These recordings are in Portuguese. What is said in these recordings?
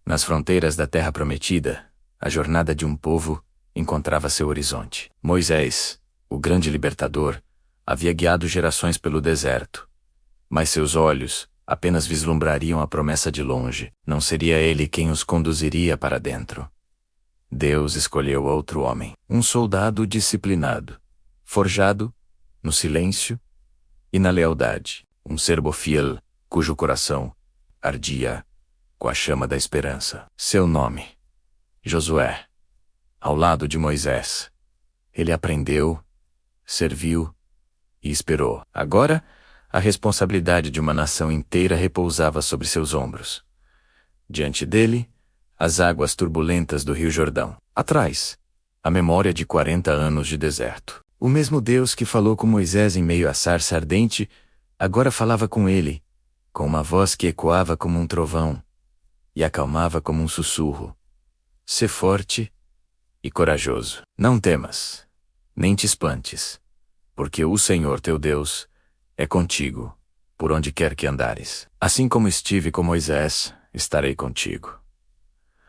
Nas fronteiras da Terra Prometida, a jornada de um povo encontrava seu horizonte. Moisés, o grande libertador, havia guiado gerações pelo deserto. Mas seus olhos apenas vislumbrariam a promessa de longe. Não seria ele quem os conduziria para dentro. Deus escolheu outro homem, um soldado disciplinado, forjado no silêncio e na lealdade, um servo fiel cujo coração ardia com a chama da esperança. Seu nome, Josué. Ao lado de Moisés, ele aprendeu, serviu e esperou. Agora, a responsabilidade de uma nação inteira repousava sobre seus ombros. Diante dele, as águas turbulentas do Rio Jordão. Atrás, a memória de 40 anos de deserto. O mesmo Deus que falou com Moisés em meio à sarça ardente, agora falava com ele, com uma voz que ecoava como um trovão e acalmava como um sussurro. Sê forte e corajoso. Não temas, nem te espantes, porque o Senhor teu Deus é contigo, por onde quer que andares. Assim como estive com Moisés, estarei contigo.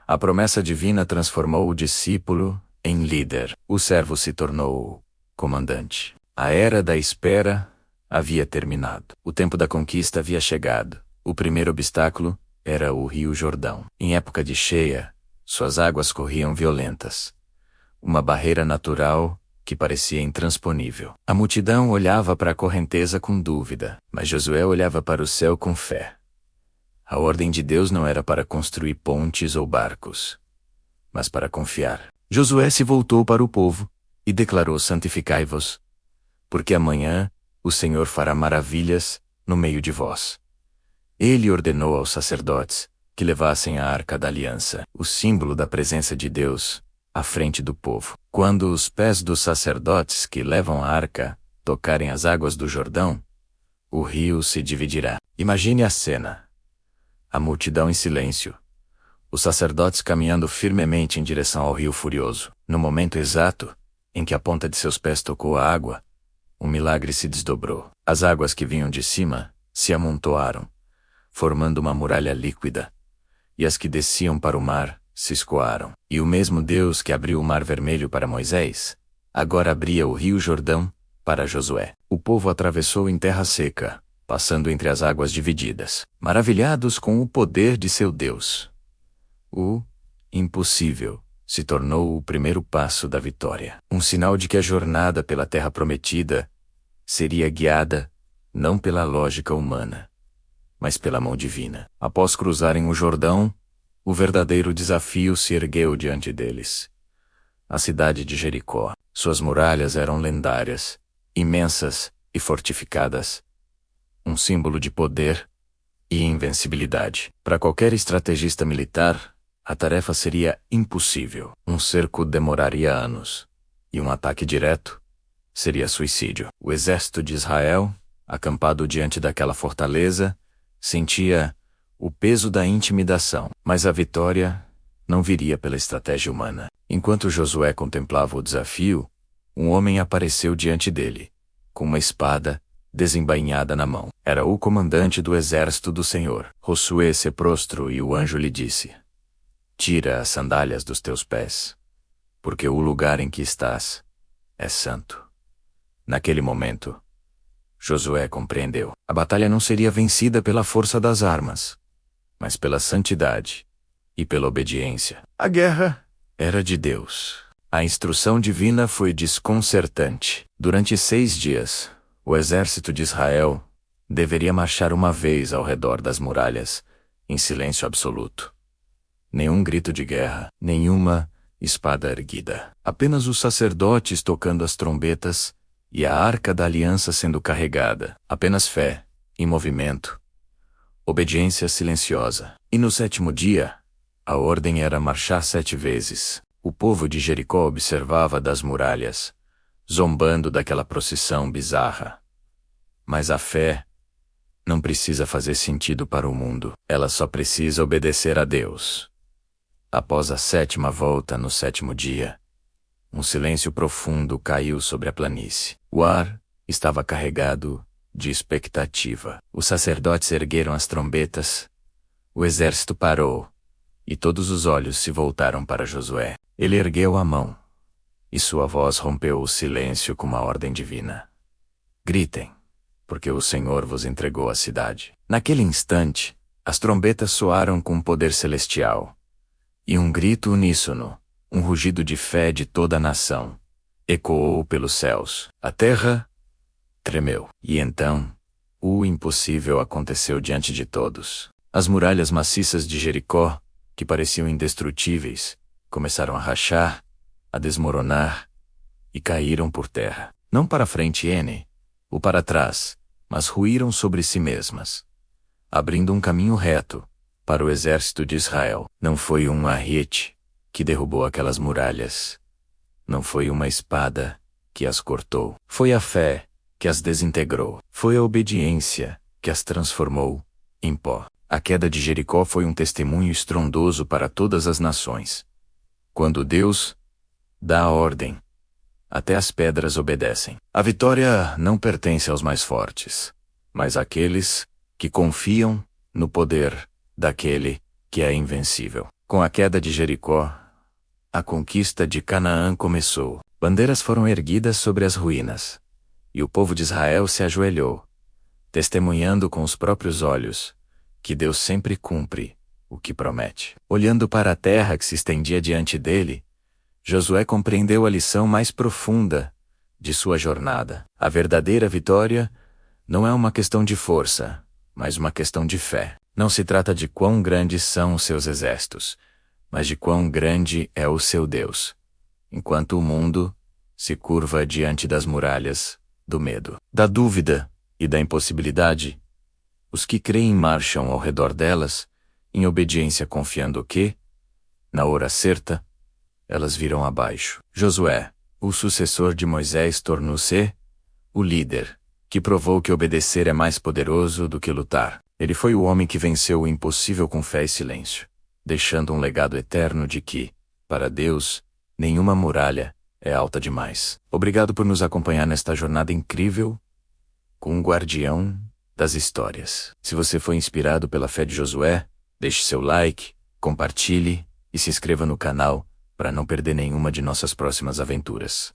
A promessa divina transformou o discípulo em líder. O servo se tornou comandante. A era da espera havia terminado. O tempo da conquista havia chegado. O primeiro obstáculo era o Rio Jordão. Em época de cheia, suas águas corriam violentas. Uma barreira natural que parecia intransponível. A multidão olhava para a correnteza com dúvida, mas Josué olhava para o céu com fé. A ordem de Deus não era para construir pontes ou barcos, mas para confiar. Josué se voltou para o povo e declarou: santificai-vos, porque amanhã o Senhor fará maravilhas no meio de vós. Ele ordenou aos sacerdotes que levassem a arca da aliança, o símbolo da presença de Deus, à frente do povo. Quando os pés dos sacerdotes que levam a arca tocarem as águas do Jordão, o rio se dividirá. Imagine a cena. A multidão em silêncio. Os sacerdotes caminhando firmemente em direção ao rio furioso. No momento exato em que a ponta de seus pés tocou a água, um milagre se desdobrou. As águas que vinham de cima se amontoaram, formando uma muralha líquida, e as que desciam para o mar se escoaram. E o mesmo Deus que abriu o Mar Vermelho para Moisés, agora abria o Rio Jordão para Josué. O povo atravessou em terra seca, passando entre as águas divididas, maravilhados com o poder de seu Deus. O impossível se tornou o primeiro passo da vitória, um sinal de que a jornada pela Terra Prometida seria guiada não pela lógica humana, mas pela mão divina. Após cruzarem o Jordão, o verdadeiro desafio se ergueu diante deles. A cidade de Jericó. Suas muralhas eram lendárias, imensas e fortificadas, um símbolo de poder e invencibilidade. Para qualquer estrategista militar, a tarefa seria impossível. Um cerco demoraria anos, e um ataque direto seria suicídio. O exército de Israel, acampado diante daquela fortaleza, sentia o peso da intimidação, mas a vitória não viria pela estratégia humana. Enquanto Josué contemplava o desafio, um homem apareceu diante dele, com uma espada desembainhada na mão. Era o comandante do exército do Senhor. Josué se prostrou e o anjo lhe disse: tira as sandálias dos teus pés, porque o lugar em que estás é santo. Naquele momento, Josué compreendeu. A batalha não seria vencida pela força das armas, mas pela santidade e pela obediência. A guerra era de Deus. A instrução divina foi desconcertante. Durante 6 dias, o exército de Israel deveria marchar uma vez ao redor das muralhas, em silêncio absoluto. Nenhum grito de guerra, nenhuma espada erguida. Apenas os sacerdotes tocando as trombetas e a arca da aliança sendo carregada. Apenas fé, em movimento. Obediência silenciosa. E no 7º dia, a ordem era marchar 7 vezes. O povo de Jericó observava das muralhas, zombando daquela procissão bizarra. Mas a fé não precisa fazer sentido para o mundo. Ela só precisa obedecer a Deus. Após a 7ª volta no 7º dia, um silêncio profundo caiu sobre a planície. O ar estava carregado de expectativa. Os sacerdotes ergueram as trombetas. O exército parou, E todos os olhos se voltaram para Josué. Ele ergueu a mão, e sua voz rompeu o silêncio com uma ordem divina. Gritem, porque o Senhor vos entregou a cidade. Naquele instante, as trombetas soaram com poder celestial. E um grito uníssono, um rugido de fé de toda a nação, ecoou pelos céus. A terra tremeu. E então, o impossível aconteceu diante de todos. As muralhas maciças de Jericó, que pareciam indestrutíveis, começaram a rachar, a desmoronar, e caíram por terra. Não para frente ou para trás, mas ruíram sobre si mesmas, abrindo um caminho reto para o exército de Israel. Não foi um ariete que derrubou aquelas muralhas. Não foi uma espada que as cortou. Foi a fé que as desintegrou. Foi a obediência que as transformou em pó. A queda de Jericó foi um testemunho estrondoso para todas as nações. Quando Deus dá a ordem, até as pedras obedecem. A vitória não pertence aos mais fortes, mas àqueles que confiam no poder daquele que é invencível. Com a queda de Jericó, a conquista de Canaã começou. Bandeiras foram erguidas sobre as ruínas, e o povo de Israel se ajoelhou, testemunhando com os próprios olhos que Deus sempre cumpre o que promete. Olhando para a terra que se estendia diante dele, Josué compreendeu a lição mais profunda de sua jornada. A verdadeira vitória não é uma questão de força, mas uma questão de fé. Não se trata de quão grandes são os seus exércitos, mas de quão grande é o seu Deus, enquanto o mundo se curva diante das muralhas do medo, da dúvida e da impossibilidade. Os que creem marcham ao redor delas, em obediência confiando que, na hora certa, elas viram abaixo. Josué, o sucessor de Moisés, tornou-se o líder, que provou que obedecer é mais poderoso do que lutar. Ele foi o homem que venceu o impossível com fé e silêncio, deixando um legado eterno de que, para Deus, nenhuma muralha é alta demais. Obrigado por nos acompanhar nesta jornada incrível com um guardião das histórias. Se você foi inspirado pela fé de Josué, deixe seu like, compartilhe e se inscreva no canal para não perder nenhuma de nossas próximas aventuras.